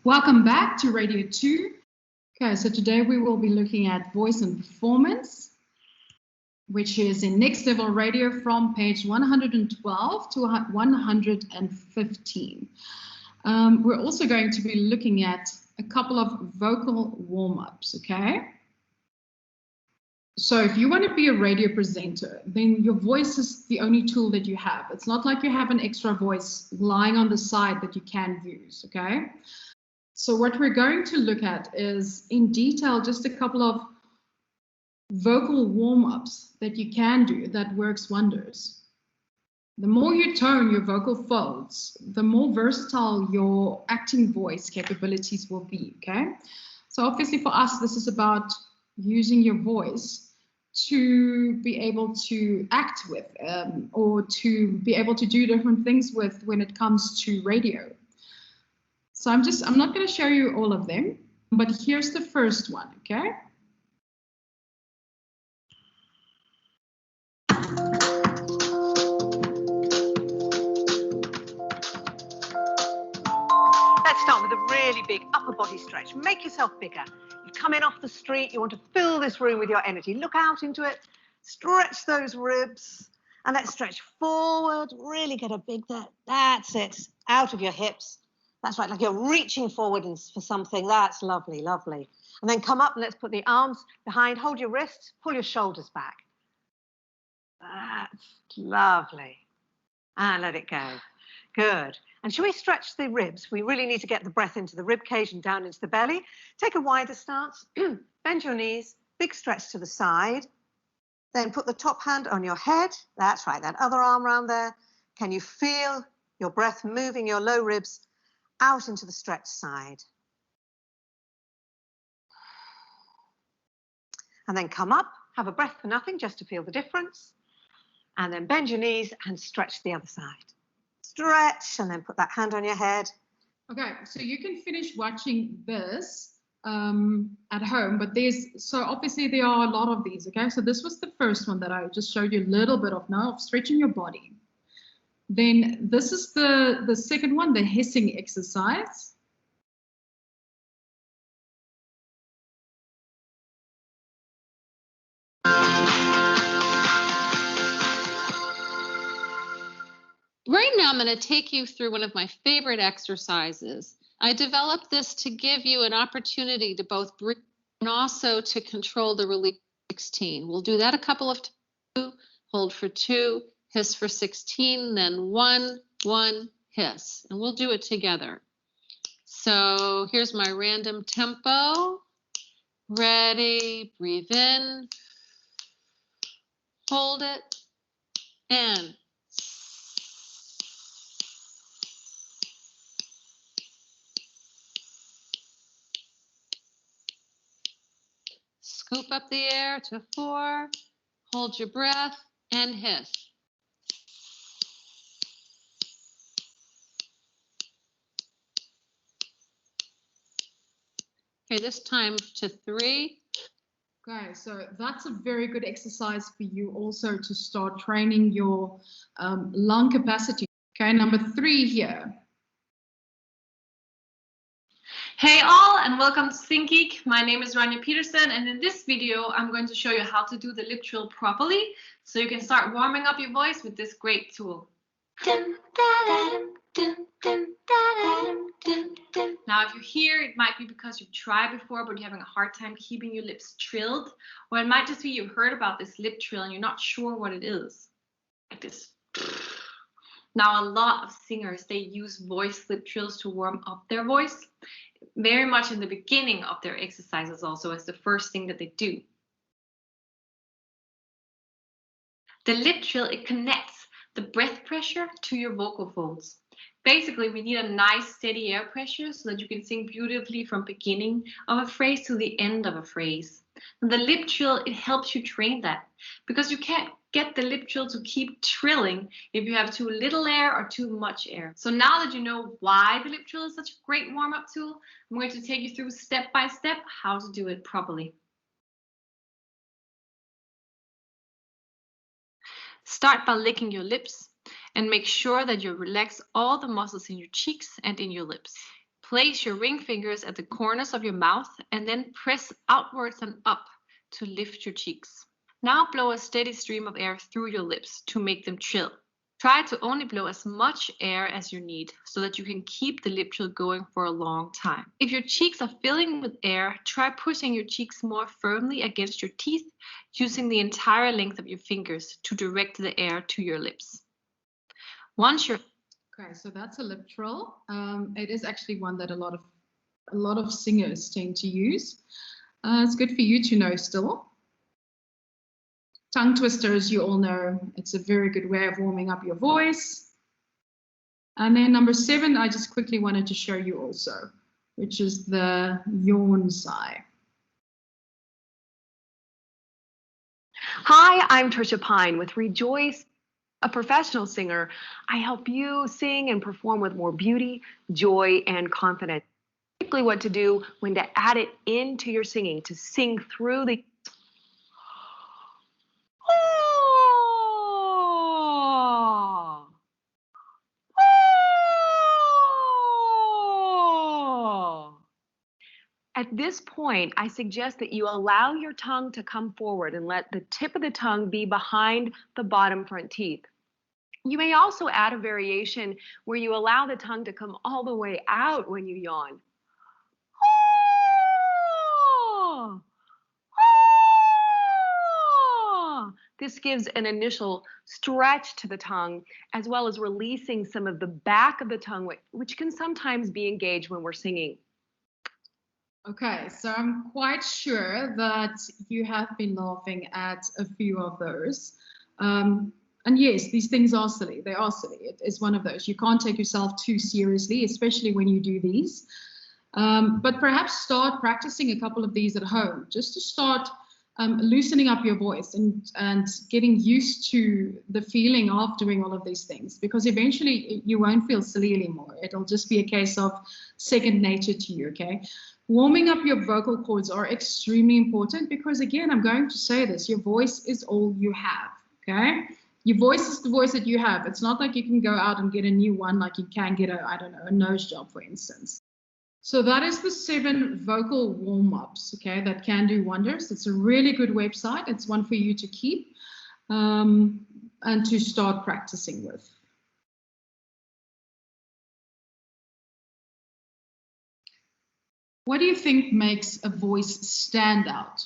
Welcome back to Radio 2. Okay, so today we will be looking at voice and performance, which is in Next Level Radio from page 112 to 115. We're also going to be looking at a couple of vocal warm-ups, okay? So if you want to be a radio presenter, then your voice is the only tool that you have. It's not like you have an extra voice lying on the side that you can use, okay? So what we're going to look at is in detail just a couple of vocal warm-ups that you can do that works wonders. The more you tone your vocal folds, the more versatile your acting voice capabilities will be, okay? So obviously for us, this is about using your voice to be able to act with or to be able to do different things with when it comes to radio. So I'm not going to show you all of them, but here's the first one, okay? Let's start with a really big upper body stretch. Make yourself bigger. You come in off the street, you want to fill this room with your energy. Look out into it, stretch those ribs, and let's stretch forward. Really get a big, that's it, out of your hips. That's right, like you're reaching forward for something. That's lovely, lovely. And then come up and let's put the arms behind, hold your wrists, pull your shoulders back. That's lovely. And let it go. Good. And shall we stretch the ribs? We really need to get the breath into the rib cage and down into the belly. Take a wider stance. Bend your knees. Big stretch to the side. Then put the top hand on your head. That's right. That other arm around there. Can you feel your breath moving your low ribs out into the stretched side? And then come up. Have a breath for nothing just to feel the difference. And then bend your knees and stretch the other side. Stretch and then put that hand on your head. Okay, so you can finish watching this at home, but obviously there are a lot of these, okay? So this was the first one that I just showed you a little bit of now of stretching your body. Then this is the second one, the hissing exercise. Right now, I'm going to take you through one of my favorite exercises. I developed this to give you an opportunity to both breathe and also to control the release 16. We'll do that a couple of times. Hold for 2, hiss for 16, then 1, 1, hiss. And we'll do it together. So here's my random tempo. Ready, breathe in, hold it, and scoop up the air to 4, hold your breath, and hiss. Okay, this time to 3. Okay, so that's a very good exercise for you also to start training your lung capacity. Okay, number 3 here. Hey all, and welcome to Think Geek. My name is Rania Peterson, and in this video I'm going to show you how to do the lip trill properly so you can start warming up your voice with this great tool. Now if you hear, it might be because you've tried before but you're having a hard time keeping your lips trilled, or it might just be you've heard about this lip trill and you're not sure what it is. Like this. Now a lot of singers, they use voice lip trills to warm up their voice, very much in the beginning of their exercises also as the first thing that they do. The lip trill, it connects the breath pressure to your vocal folds. Basically, we need a nice steady air pressure so that you can sing beautifully from beginning of a phrase to the end of a phrase. And the lip trill, it helps you train that because you can't get the lip trill to keep trilling if you have too little air or too much air. So now that you know why the lip trill is such a great warm-up tool, I'm going to take you through step by step how to do it properly. Start by licking your lips and make sure that you relax all the muscles in your cheeks and in your lips. Place your ring fingers at the corners of your mouth and then press outwards and up to lift your cheeks. Now blow a steady stream of air through your lips to make them chill. Try to only blow as much air as you need so that you can keep the lip chill going for a long time. If your cheeks are filling with air, try pushing your cheeks more firmly against your teeth, using the entire length of your fingers to direct the air to your lips. Once you're Okay, so that's a lip trill. It is actually one that a lot of singers tend to use. It's good for you to know still. Tongue twisters, you all know, it's a very good way of warming up your voice. And then number 7, I just quickly wanted to show you also, which is the yawn sigh. Hi, I'm Trisha Pine with Rejoice, a professional singer. I help you sing and perform with more beauty, joy, and confidence. Particularly what to do when to add it into your singing, to sing through the At this point, I suggest that you allow your tongue to come forward and let the tip of the tongue be behind the bottom front teeth. You may also add a variation where you allow the tongue to come all the way out when you yawn. This gives an initial stretch to the tongue, as well as releasing some of the back of the tongue, which can sometimes be engaged when we're singing. Okay, so I'm quite sure that you have been laughing at a few of those. And yes, these things are silly. They are silly. It is one of those. You can't take yourself too seriously, especially when you do these. But perhaps start practicing a couple of these at home, just to start loosening up your voice and getting used to the feeling of doing all of these things, because eventually you won't feel silly anymore. It'll just be a case of second nature to you, okay? Warming up your vocal cords are extremely important because, again, I'm going to say this, your voice is all you have, okay? Your voice is the voice that you have. It's not like you can go out and get a new one like you can get a nose job, for instance. So that is the 7 vocal warm-ups, okay, that can do wonders. It's a really good website. It's one for you to keep and to start practicing with. What do you think makes a voice stand out?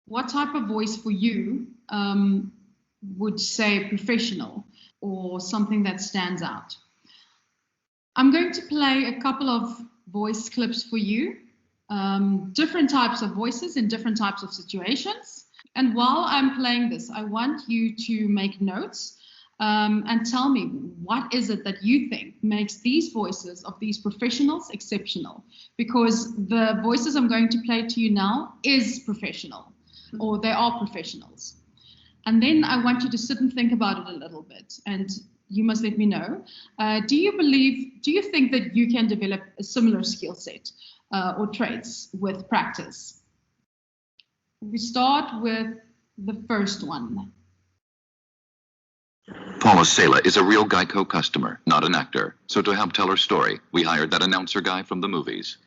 What type of voice for you would say professional or something that stands out? I'm going to play a couple of voice clips for you, different types of voices in different types of situations. And while I'm playing this, I want you to make notes and tell me, what is it that you think makes these voices of these professionals exceptional? Because the voices I'm going to play to you now is professional, or they are professionals. And then I want you to sit and think about it a little bit, and you must let me know. Do you think that you can develop a similar skill set or traits with practice? We start with the first one. Paula Sala is a real Geico customer, not an actor. So to help tell her story, we hired that announcer guy from the movies.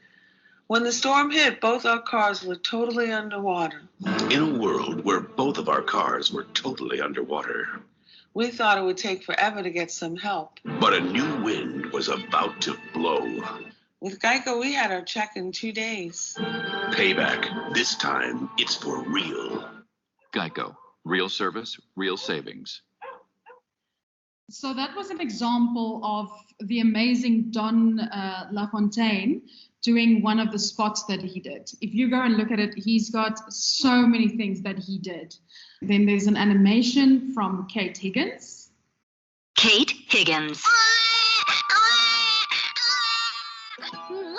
When the storm hit, both our cars were totally underwater. In a world where both of our cars were totally underwater. We thought it would take forever to get some help. But a new wind was about to blow. With Geico, we had our check in 2 days. Payback. This time, it's for real. Geico. Real service, real savings. So that was an example of the amazing Don LaFontaine doing one of the spots that he did. If you go and look at it, he's got so many things that he did. Then there's an animation from Kate Higgins. Kate Higgins. Wow,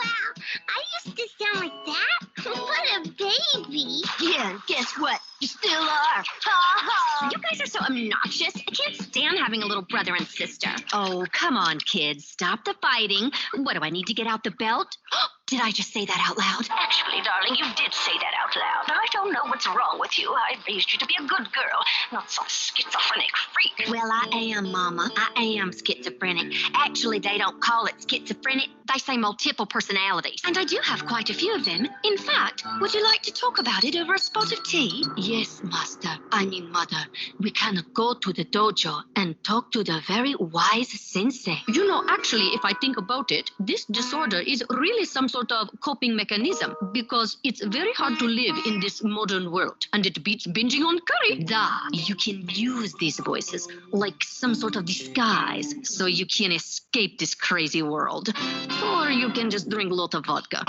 I used to sound like that. What a baby. Yeah, guess what? You still are. Ha-ha. You guys are so obnoxious. I can't stand having a little brother and sister. Oh, come on, kids. Stop the fighting. What, do I need to get out the belt? Did I just say that out loud? Actually, darling, you did say that out loud. I don't know what's wrong with you. I raised you to be a good girl, not some schizophrenic freak. Well, I am, Mama. I am schizophrenic. Actually, they don't call it schizophrenic. They say multiple personalities. And I do have quite a few of them. In fact, would you like to talk about it over a spot of tea? Yes, master. I mean, mother. We can go to the dojo and talk to the very wise sensei. You know, actually, if I think about it, this disorder is really some sort of coping mechanism because it's very hard to live in this modern world. And it beats binging on curry. You can use these voices like some sort of disguise so you can escape this crazy world. Or you can just drink a lot of vodka.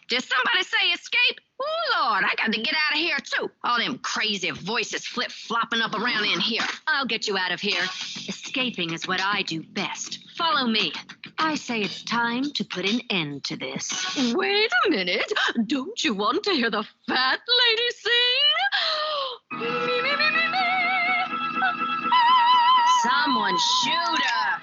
Did somebody say escape? Oh, Lord, I got to get out of here, too. All them crazy voices flip-flopping up around in here. I'll get you out of here. Escaping is what I do best. Follow me. I say it's time to put an end to this. Wait a minute. Don't you want to hear the fat lady sing? Me, me, me, me, me. Someone shoot her.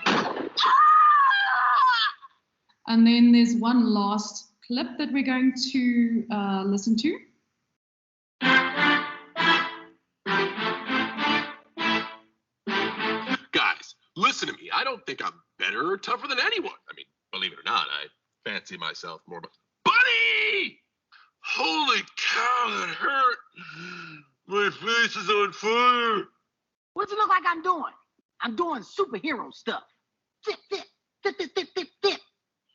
And then there's one last clip that we're going to listen to. Guys, listen to me. I don't think I'm better or tougher than anyone. I mean, believe it or not, I fancy myself more. Buddy! Holy cow, that hurt. My face is on fire. What's it look like I'm doing? I'm doing superhero stuff. Fit, fit, fit, fit, fit, fit, fit.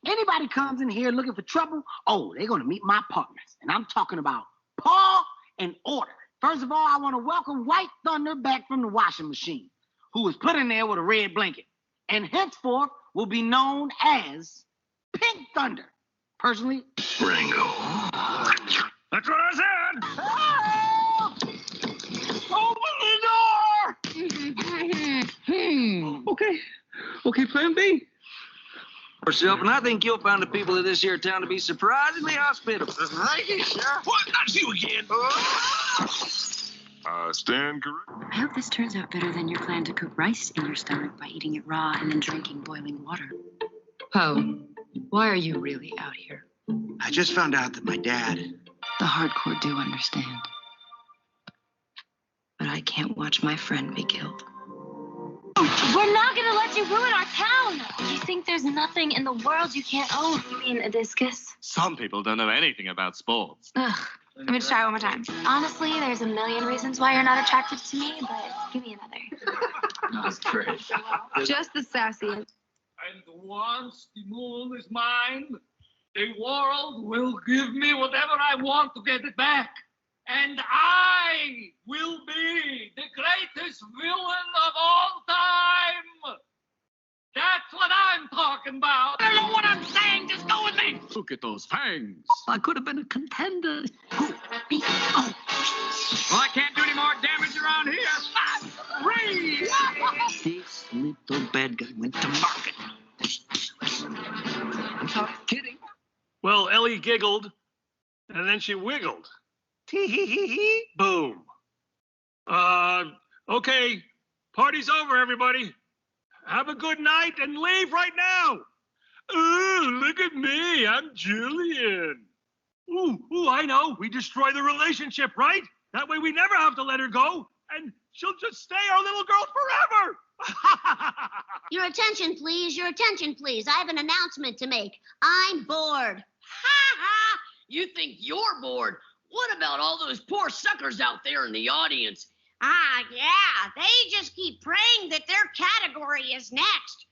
Anybody comes in here looking for trouble, oh, they're going to meet my partners. And I'm talking about Paul and Order. First of all, I want to welcome White Thunder back from the washing machine, who was put in there with a red blanket, and henceforth will be known as Pink Thunder. Personally, Rango. that's what I said. Help! Open the door! Okay, plan B. Yourself, and I think you'll find the people of this here town to be surprisingly hospitable. Thank you, Sheriff. What? Not you again. Stand correct. I hope this turns out better than your plan to cook rice in your stomach by eating it raw and then drinking boiling water. Poe, why are you really out here? I just found out that my dad... The hardcore do understand. But I can't watch my friend be killed. We're not gonna let you ruin our town. You think there's nothing in the world you can't own? You mean a discus? Some people don't know anything about sports. Ugh. Let me just try it one more time. Honestly, there's a million reasons why you're not attracted to me, but give me another. That's great. Just the sassy. And once the moon is mine, the world will give me whatever I want to get it back. And I will be the greatest villain of all time. That's what I'm talking about. I don't know what I'm saying. Just go with me. Look at those fangs. I could have been a contender. Well, I can't do any more damage around here. This little bad guy went to market. I'm not kidding. Well, Ellie giggled, and then she wiggled. Tee-hee-hee-hee. Boom. Okay. Party's over, everybody. Have a good night and leave right now. Ooh, look at me. I'm Julian. Ooh, I know. We destroy the relationship, right? That way we never have to let her go, and she'll just stay our little girl forever. Your attention, please. Your attention, please. I have an announcement to make. I'm bored. Ha ha! You think you're bored? What about all those poor suckers out there in the audience? Ah, yeah. They just keep praying that their category is next.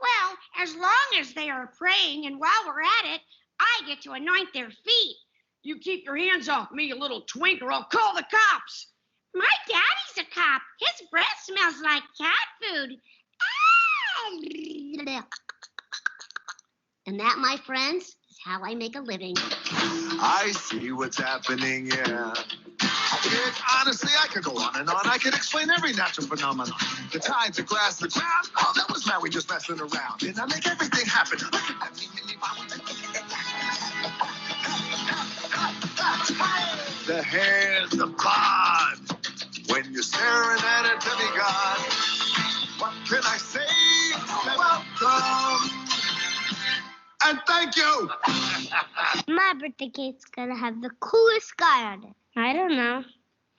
Well, as long as they are praying, and while we're at it, I get to anoint their feet. You keep your hands off me, you little twink, or I'll call the cops. My daddy's a cop. His breath smells like cat food. And that, my friends, is how I make a living. I see what's happening, yeah. Honestly, I could go on and on. I could explain every natural phenomenon. The tides, the grass, the ground. Oh, that was Maui just messing around. And I make everything happen. Look at that. The hair's the bod. When you're staring at a demigod, what can I say? Welcome. And thank you. My birthday cake's gonna have the coolest guy on it. I don't know.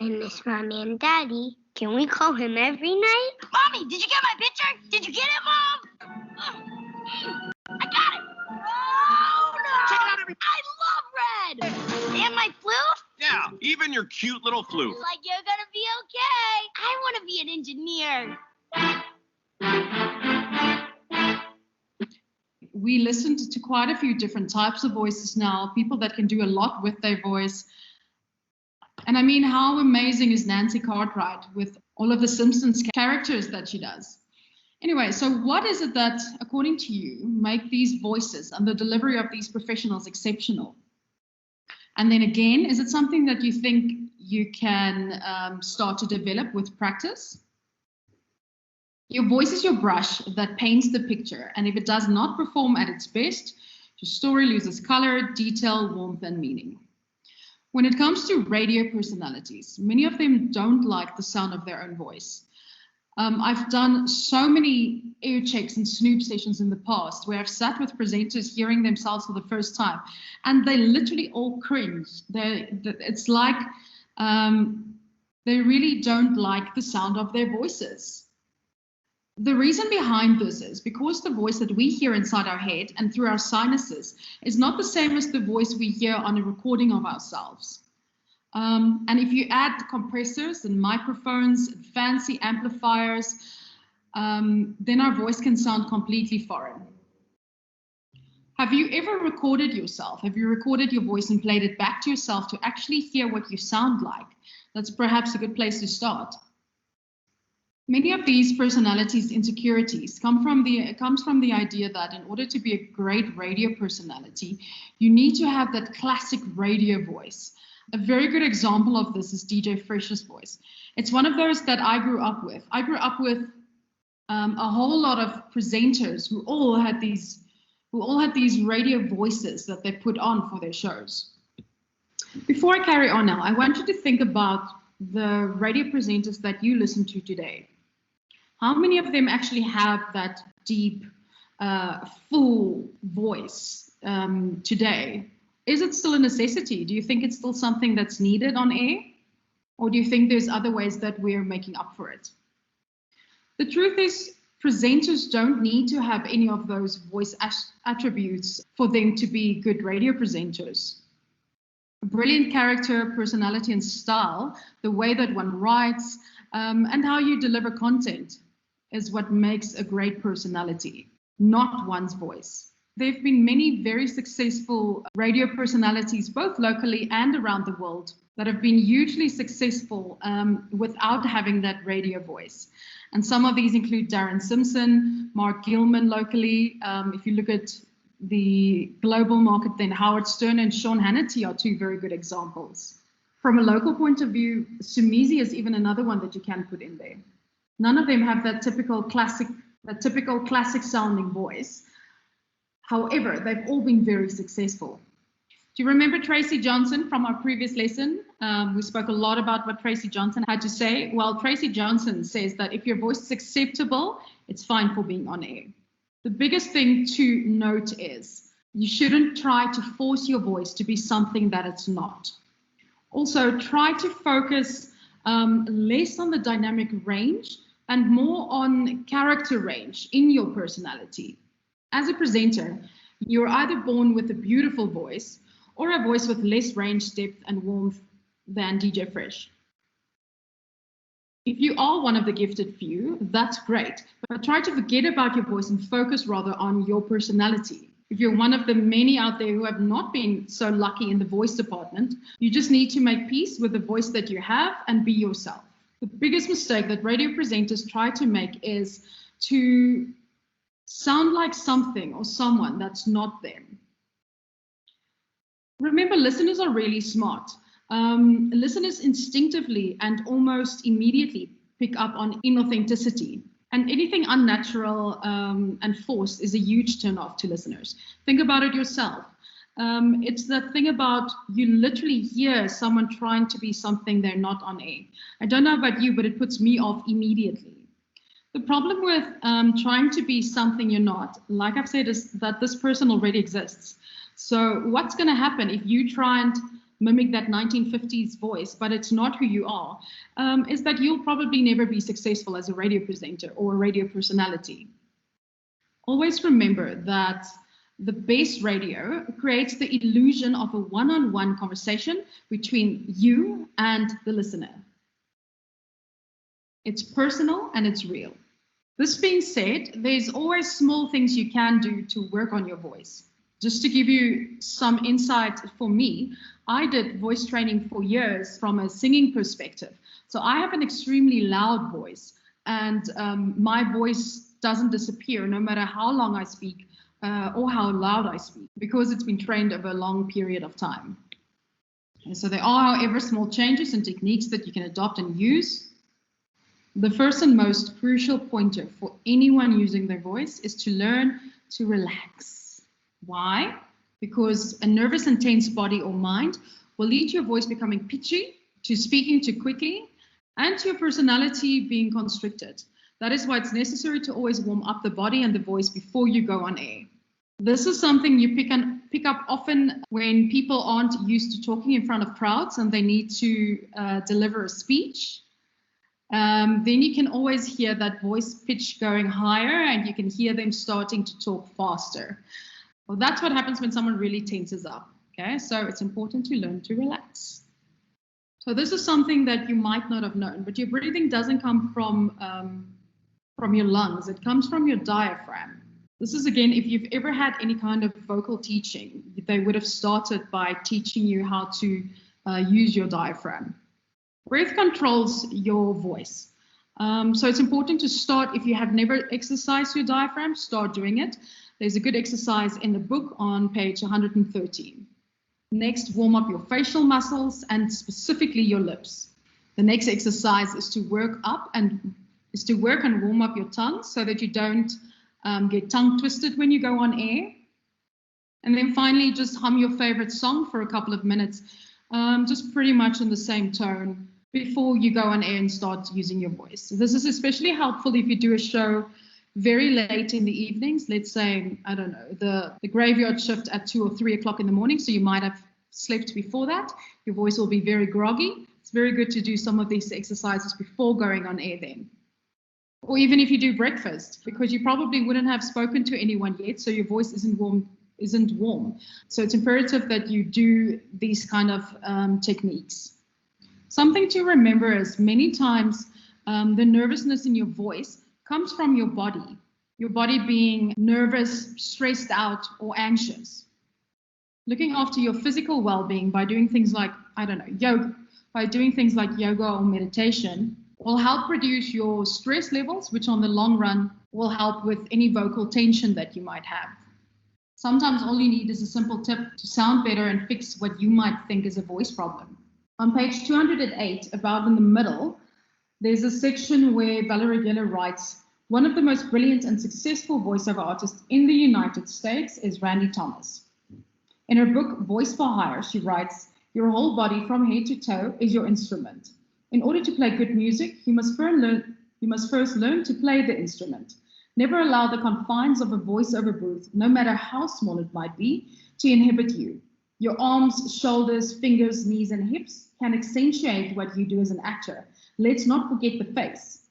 I miss Mommy and Daddy. Can we call him every night? Mommy, did you get my picture? Did you get it, Mom? I got it. Oh, no! Check it out, everybody. I love red! And my flute? Yeah, even your cute little flute. Like you're gonna be okay. I want to be an engineer. We listened to quite a few different types of voices now, people that can do a lot with their voice. And I mean, how amazing is Nancy Cartwright with all of the Simpsons characters that she does? Anyway, so what is it that, according to you, make these voices and the delivery of these professionals exceptional? And then again, is it something that you think you can start to develop with practice? Your voice is your brush that paints the picture, and if it does not perform at its best, your story loses color, detail, warmth, and meaning. When it comes to radio personalities, many of them don't like the sound of their own voice. I've done so many air checks and snoop sessions in the past where I've sat with presenters hearing themselves for the first time, and they literally all cringe. It's like they really don't like the sound of their voices. The reason behind this is because the voice that we hear inside our head and through our sinuses is not the same as the voice we hear on a recording of ourselves. And if you add compressors and microphones and fancy amplifiers, then our voice can sound completely foreign. Have you ever recorded yourself? Have you recorded your voice and played it back to yourself to actually hear what you sound like? That's perhaps a good place to start. Many of these personalities' insecurities comes from the idea that in order to be a great radio personality, you need to have that classic radio voice. A very good example of this is DJ Fresh's voice. It's one of those that I grew up with. I grew up with a whole lot of presenters who all had these radio voices that they put on for their shows. Before I carry on now, I want you to think about the radio presenters that you listen to today. How many of them actually have that deep, full voice today? Is it still a necessity? Do you think it's still something that's needed on air? Or do you think there's other ways that we're making up for it? The truth is, presenters don't need to have any of those voice attributes for them to be good radio presenters. A brilliant character, personality, and style, the way that one writes, and how you deliver content is what makes a great personality, not one's voice. There have been many very successful radio personalities, both locally and around the world, that have been hugely successful without having that radio voice. And some of these include Darren Simpson, Mark Gilman locally. If you look at the global market, then Howard Stern and Sean Hannity are two very good examples. From a local point of view, Sumizi is even another one that you can put in there. None of them have that typical classic sounding voice. However, they've all been very successful. Do you remember Tracy Johnson from our previous lesson? We spoke a lot about what Tracy Johnson had to say. Well, Tracy Johnson says that if your voice is acceptable, it's fine for being on air. The biggest thing to note is you shouldn't try to force your voice to be something that it's not. Also, try to focus less on the dynamic range and more on character range in your personality. As a presenter, you're either born with a beautiful voice or a voice with less range, depth, and warmth than DJ Fresh. If you are one of the gifted few, that's great, but try to forget about your voice and focus rather on your personality. If you're one of the many out there who have not been so lucky in the voice department, you just need to make peace with the voice that you have and be yourself. The biggest mistake that radio presenters try to make is to sound like something or someone that's not them. Remember, listeners are really smart. Listeners instinctively and almost immediately pick up on inauthenticity. And anything unnatural and forced is a huge turn-off to listeners. Think about it yourself. It's that thing about you literally hear someone trying to be something they're not on air. I don't know about you, but it puts me off immediately. The problem with trying to be something you're not, like I've said, is that this person already exists. So what's going to happen if you try and mimic that 1950s voice, but it's not who you are, is that you'll probably never be successful as a radio presenter or a radio personality. Always remember that The best radio creates the illusion of a one-on-one conversation between you and the listener. It's personal and it's real. This being said, there's always small things you can do to work on your voice. Just to give you some insight for me, I did voice training for years from a singing perspective. So I have an extremely loud voice, and my voice doesn't disappear no matter how long I speak or how loud I speak, because it's been trained over a long period of time. And so there are, however, small changes and techniques that you can adopt and use. The first and most crucial pointer for anyone using their voice is to learn to relax. Why? Because a nervous and tense body or mind will lead to your voice becoming pitchy, to speaking too quickly, and to your personality being constricted. That is why it's necessary to always warm up the body and the voice before you go on air. This is something you pick up often when people aren't used to talking in front of crowds and they need to deliver a speech. Then you can always hear that voice pitch going higher, and you can hear them starting to talk faster. Well, that's what happens when someone really tenses up. Okay, so it's important to learn to relax. So this is something that you might not have known, but your breathing doesn't come from your lungs. It comes from your diaphragm. This is, again, if you've ever had any kind of vocal teaching, they would have started by teaching you how to use your diaphragm. Breath controls your voice. So it's important to start, if you have never exercised your diaphragm, start doing it. There's a good exercise in the book on page 113. Next, warm up your facial muscles and specifically your lips. The next exercise is to work and warm up your tongue so that you don't get tongue twisted when you go on air. And then finally, just hum your favorite song for a couple of minutes, just pretty much in the same tone before you go on air and start using your voice. This is especially helpful if you do a show very late in the evenings. Let's say, I don't know, the graveyard shift at 2 or 3 o'clock in the morning. So you might have slept before that. Your voice will be very groggy. It's very good to do some of these exercises before going on air then. Or even if you do breakfast, because you probably wouldn't have spoken to anyone yet, so your voice isn't warm. So it's imperative that you do these kind of techniques. Something to remember is many times the nervousness in your voice comes from your body being nervous, stressed out, or anxious. Looking after your physical well-being by doing things like, I don't know, yoga or meditation will help reduce your stress levels, which on the long run will help with any vocal tension that you might have. Sometimes all you need is a simple tip to sound better and fix what you might think is a voice problem. On page 208, about in the middle, there's a section where Valerie Geller writes, one of the most brilliant and successful voiceover artists in the United States is Randy Thomas. In her book, Voice for Hire, she writes, your whole body from head to toe is your instrument. In order to play good music, you must first learn to play the instrument. Never allow the confines of a voiceover booth, no matter how small it might be, to inhibit you. Your arms, shoulders, fingers, knees, and hips can accentuate what you do as an actor. Let's not forget the face.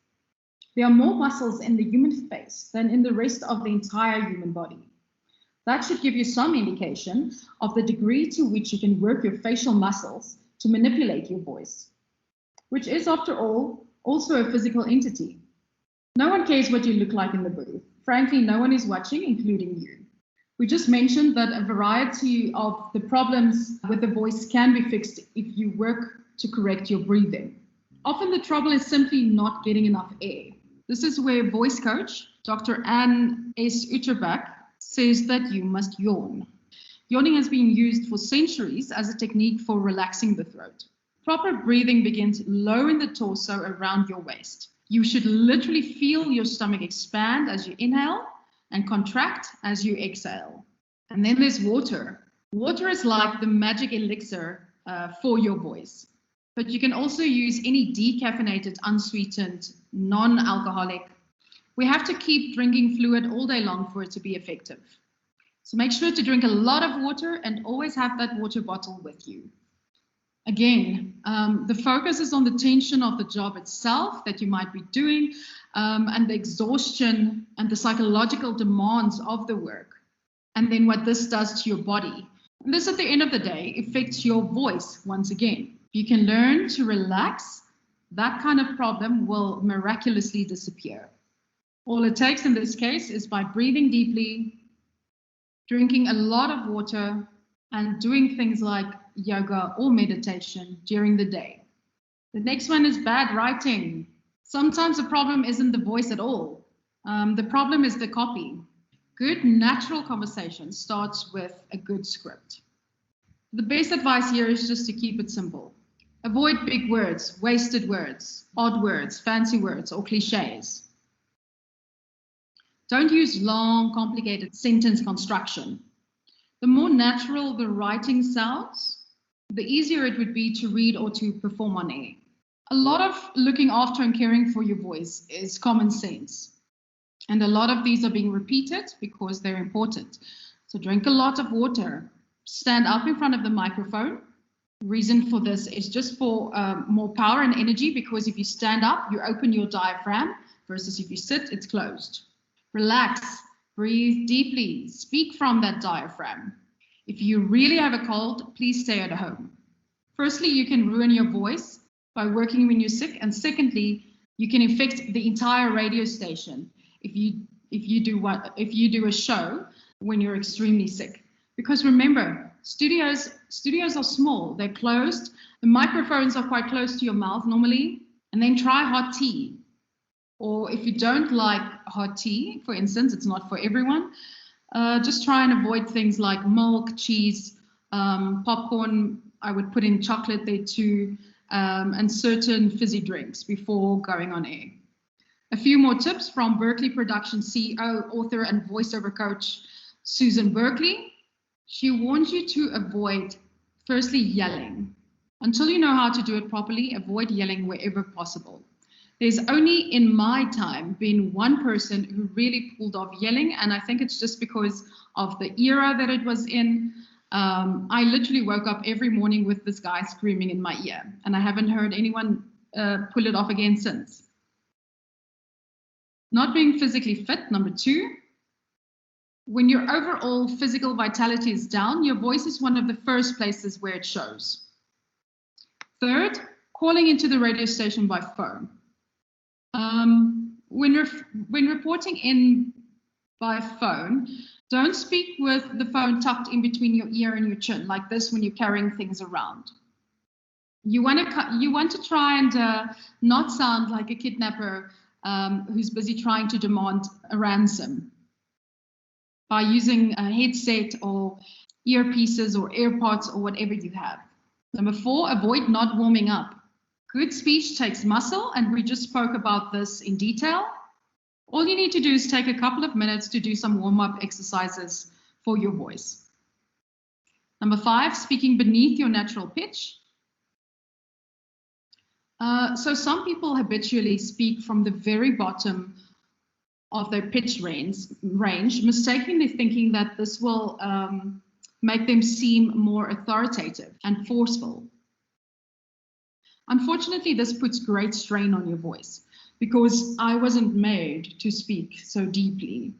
There are more muscles in the human face than in the rest of the entire human body. That should give you some indication of the degree to which you can work your facial muscles to manipulate your voice, which is, after all, also a physical entity. No one cares what you look like in the booth. Frankly, no one is watching, including you. We just mentioned that a variety of the problems with the voice can be fixed if you work to correct your breathing. Often the trouble is simply not getting enough air. This is where voice coach, Dr. Anne S. Utterbach, says that you must yawn. Yawning has been used for centuries as a technique for relaxing the throat. Proper breathing begins low in the torso around your waist. You should literally feel your stomach expand as you inhale and contract as you exhale. And then there's water. Water is like the magic elixir for your voice. But you can also use any decaffeinated, unsweetened, non-alcoholic. We have to keep drinking fluid all day long for it to be effective. So make sure to drink a lot of water and always have that water bottle with you. Again, the focus is on the tension of the job itself that you might be doing and the exhaustion and the psychological demands of the work. and then what this does to your body. And this, at the end of the day, affects your voice once again. If you can learn to relax, that kind of problem will miraculously disappear. All it takes in this case is by breathing deeply, drinking a lot of water, and doing things like yoga or meditation during the day. The next one is bad writing. Sometimes the problem isn't the voice at all. The problem is the copy. Good natural conversation starts with a good script. The best advice here is just to keep it simple. Avoid big words, wasted words, odd words, fancy words, or cliches. Don't use long, complicated sentence construction. The more natural the writing sounds, the easier it would be to read or to perform on air. A lot of looking after and caring for your voice is common sense. And a lot of these are being repeated because they're important. So drink a lot of water, stand up in front of the microphone. Reason for this is just for more power and energy, because if you stand up, you open your diaphragm, versus if you sit, it's closed. Relax, breathe deeply, speak from that diaphragm. If you really have a cold, please stay at home. Firstly, you can ruin your voice by working when you're sick, and secondly, you can affect the entire radio station if you do a show when you're extremely sick. Because remember, studios are small, they're closed, the microphones are quite close to your mouth normally, and then try hot tea. Or if you don't like hot tea, for instance, it's not for everyone, just try and avoid things like milk, cheese, popcorn. I would put in chocolate there too, and certain fizzy drinks before going on air. A few more tips from Berkeley Production CEO, author, and voiceover coach, Susan Berkeley. She warns you to avoid, firstly, yelling. Until you know how to do it properly, avoid yelling wherever possible. There's only in my time been one person who really pulled off yelling, and I think it's just because of the era that it was in. I literally woke up every morning with this guy screaming in my ear, and I haven't heard anyone pull it off again since. Not being physically fit, number 2. When your overall physical vitality is down, your voice is one of the first places where it shows. 3rd, calling into the radio station by phone. When reporting in by phone, don't speak with the phone tucked in between your ear and your chin, like this when you're carrying things around. You want to try and not sound like a kidnapper who's busy trying to demand a ransom by using a headset or earpieces or AirPods or whatever you have. Number 4, avoid not warming up. Good speech takes muscle, and we just spoke about this in detail. All you need to do is take a couple of minutes to do some warm-up exercises for your voice. Number 5, speaking beneath your natural pitch. So some people habitually speak from the very bottom of their pitch range, mistakenly thinking that this will make them seem more authoritative and forceful. Unfortunately, this puts great strain on your voice because I wasn't made to speak so deeply.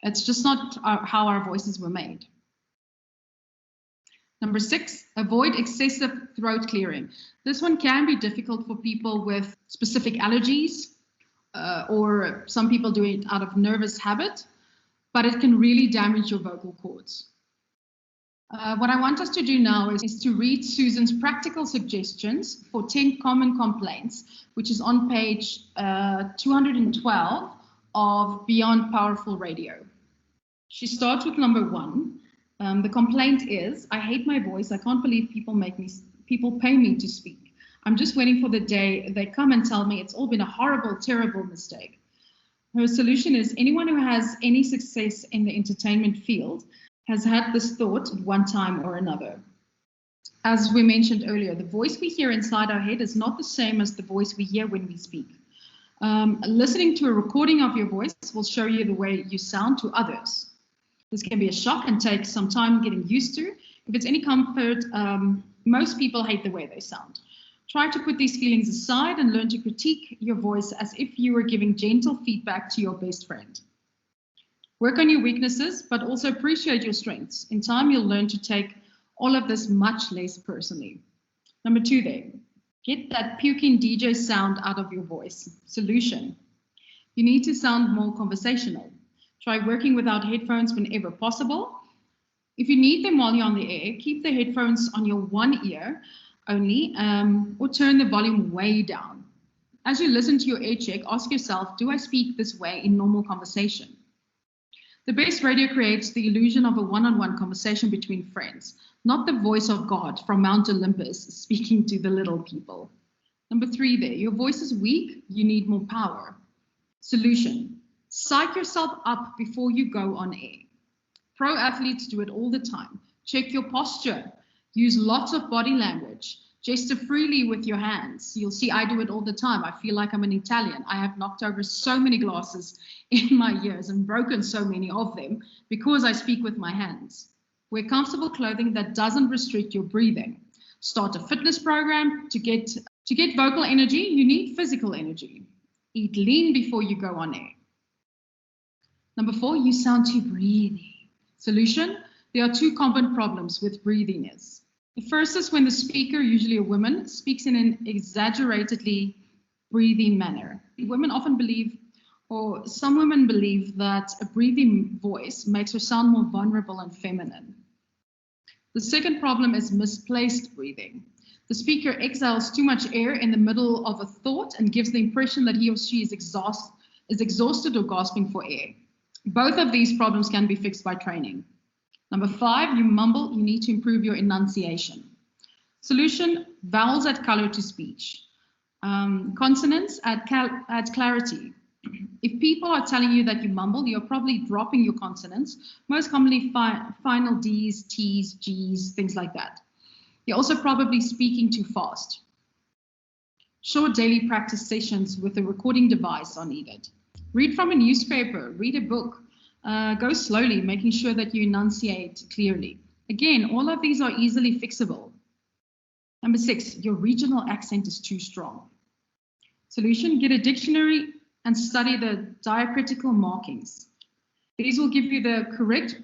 It's just not how our voices were made. Number 6, avoid excessive throat clearing. This one can be difficult for people with specific allergies, or some people do it out of nervous habit, but it can really damage your vocal cords. What I want us to do now is to read Susan's practical suggestions for 10 common complaints, which is on page 212 of Beyond Powerful Radio. She starts with number 1. The complaint is, I hate my voice. I can't believe people pay me to speak. I'm just waiting for the day they come and tell me it's all been a horrible, terrible mistake. Her solution is anyone who has any success in the entertainment field has had this thought at one time or another. As we mentioned earlier, the voice we hear inside our head is not the same as the voice we hear when we speak. Listening to a recording of your voice will show you the way you sound to others. This can be a shock and take some time getting used to. If it's any comfort, most people hate the way they sound. Try to put these feelings aside and learn to critique your voice as if you were giving gentle feedback to your best friend. Work on your weaknesses, but also appreciate your strengths. In time, you'll learn to take all of this much less personally. Number 2 there, get that puking DJ sound out of your voice. Solution, you need to sound more conversational. Try working without headphones whenever possible. If you need them while you're on the air, keep the headphones on your one ear only, or turn the volume way down. As you listen to your air check, ask yourself, do I speak this way in normal conversation? The best radio creates the illusion of a one-on-one conversation between friends, not the voice of God from Mount Olympus speaking to the little people. Number 3 there, your voice is weak, you need more power. Solution, psych yourself up before you go on air. Pro athletes do it all the time. Check your posture, use lots of body language, gesture freely with your hands. You'll see I do it all the time. I feel like I'm an Italian. I have knocked over so many glasses in my years and broken so many of them because I speak with my hands. Wear comfortable clothing that doesn't restrict your breathing. Start a fitness program. To get vocal energy, you need physical energy. Eat lean before you go on air. Number 4, you sound too breathy. Solution, there are 2 common problems with breathiness. The first is when the speaker, usually a woman, speaks in an exaggeratedly breathing manner. Women often believe, or some women believe, that a breathing voice makes her sound more vulnerable and feminine. The second problem is misplaced breathing. The speaker exhales too much air in the middle of a thought and gives the impression that he or she is exhausted or gasping for air. Both of these problems can be fixed by training. Number 5, you mumble, you need to improve your enunciation. Solution, vowels add color to speech. Consonants add clarity. If people are telling you that you mumble, you're probably dropping your consonants, most commonly final Ds, Ts, Gs, things like that. You're also probably speaking too fast. Short daily practice sessions with a recording device are needed. Read from a newspaper, read a book, go slowly, making sure that you enunciate clearly. Again, all of these are easily fixable. Number 6, your regional accent is too strong. Solution, get a dictionary and study the diacritical markings. These will give you the correct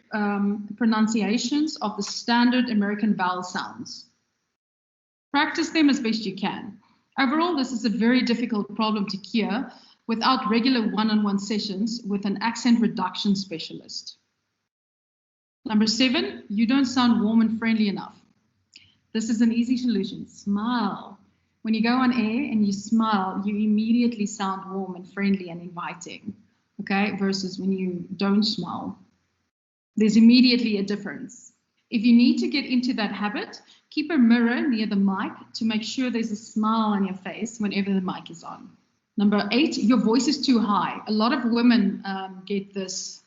pronunciations of the standard American vowel sounds. Practice them as best you can. Overall, this is a very difficult problem to cure without regular one-on-one sessions with an accent reduction specialist. Number 7, you don't sound warm and friendly enough. This is an easy solution. Smile. When you go on air and you smile, you immediately sound warm and friendly and inviting, okay? Versus when you don't smile. There's immediately a difference. If you need to get into that habit, keep a mirror near the mic to make sure there's a smile on your face whenever the mic is on. Number 8, your voice is too high. A lot of women get this.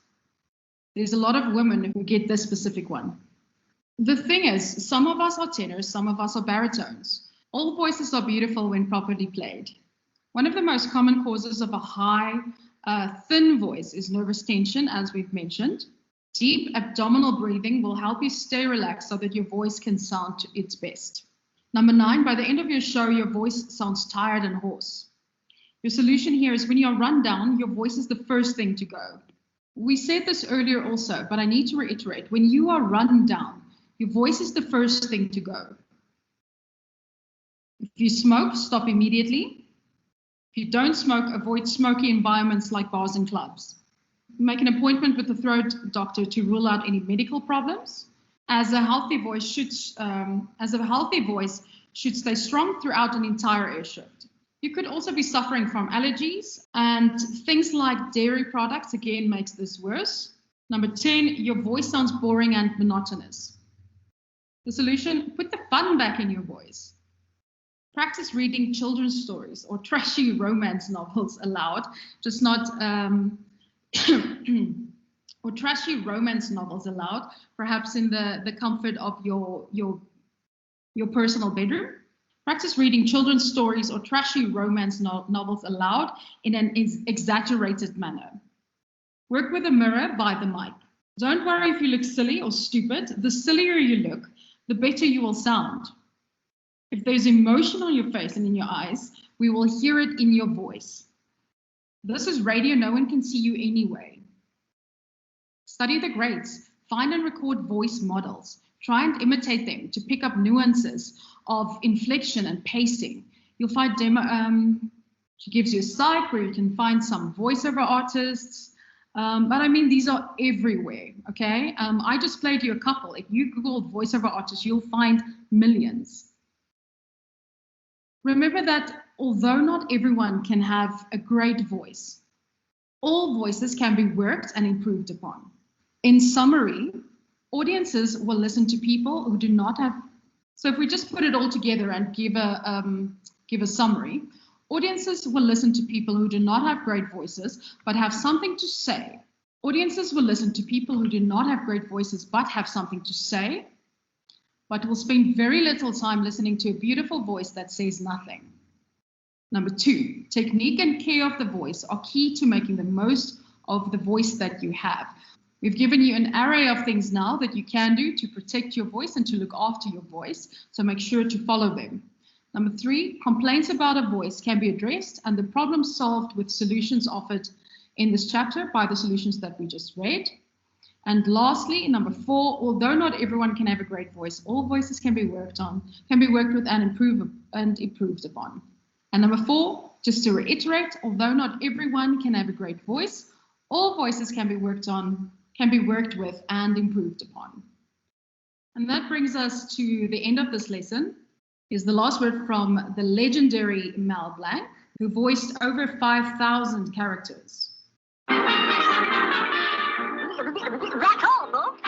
There's a lot of women who get this specific one. The thing is, some of us are tenors, some of us are baritones. All voices are beautiful when properly played. One of the most common causes of a high, thin voice is nervous tension, as we've mentioned. Deep abdominal breathing will help you stay relaxed so that your voice can sound to its best. Number 9, by the end of your show, your voice sounds tired and hoarse. Your solution here is when you're run down, your voice is the first thing to go. We said this earlier also, but I need to reiterate. When you are run down, your voice is the first thing to go. If you smoke, stop immediately. If you don't smoke, avoid smoky environments like bars and clubs. Make an appointment with the throat doctor to rule out any medical problems. As a healthy voice should stay strong throughout an entire air shift. You could also be suffering from allergies, and things like dairy products again makes this worse. Number 10, your voice sounds boring and monotonous. The solution, put the fun back in your voice. Practice reading children's stories or trashy romance novels aloud, just not or trashy romance novels aloud, perhaps in the comfort of your personal bedroom. Practice reading children's stories or trashy romance novels aloud in an exaggerated manner. Work with a mirror by the mic. Don't worry if you look silly or stupid. The sillier you look, the better you will sound. If there's emotion on your face and in your eyes, we will hear it in your voice. This is radio, no one can see you anyway. Study the greats. Find and record voice models. Try and imitate them to pick up nuances of inflection and pacing. You'll find she gives you a site where you can find some voiceover artists. But I mean, these are everywhere, okay? I just played you a couple. If you Google voiceover artists, you'll find millions. Remember that although not everyone can have a great voice, all voices can be worked and improved upon. In summary, audiences will listen to people who do not have, so if we just put it all together and give a summary, audiences will listen to people who do not have great voices, but have something to say. Audiences will listen to people who do not have great voices, but have something to say, but will spend very little time listening to a beautiful voice that says nothing. Number 2, technique and care of the voice are key to making the most of the voice that you have. We've given you an array of things now that you can do to protect your voice and to look after your voice, so make sure to follow them. Number 3, complaints about a voice can be addressed and the problem solved with solutions offered in this chapter by the solutions that we just read. And lastly, number 4, although not everyone can have a great voice, all voices can be worked with and improved upon. And number 4, just to reiterate, although not everyone can have a great voice, all voices can be worked with and improved upon. And that brings us to the end of this lesson. Is the last word from the legendary Mel Blanc, who voiced over 5,000 characters. That's all, folks.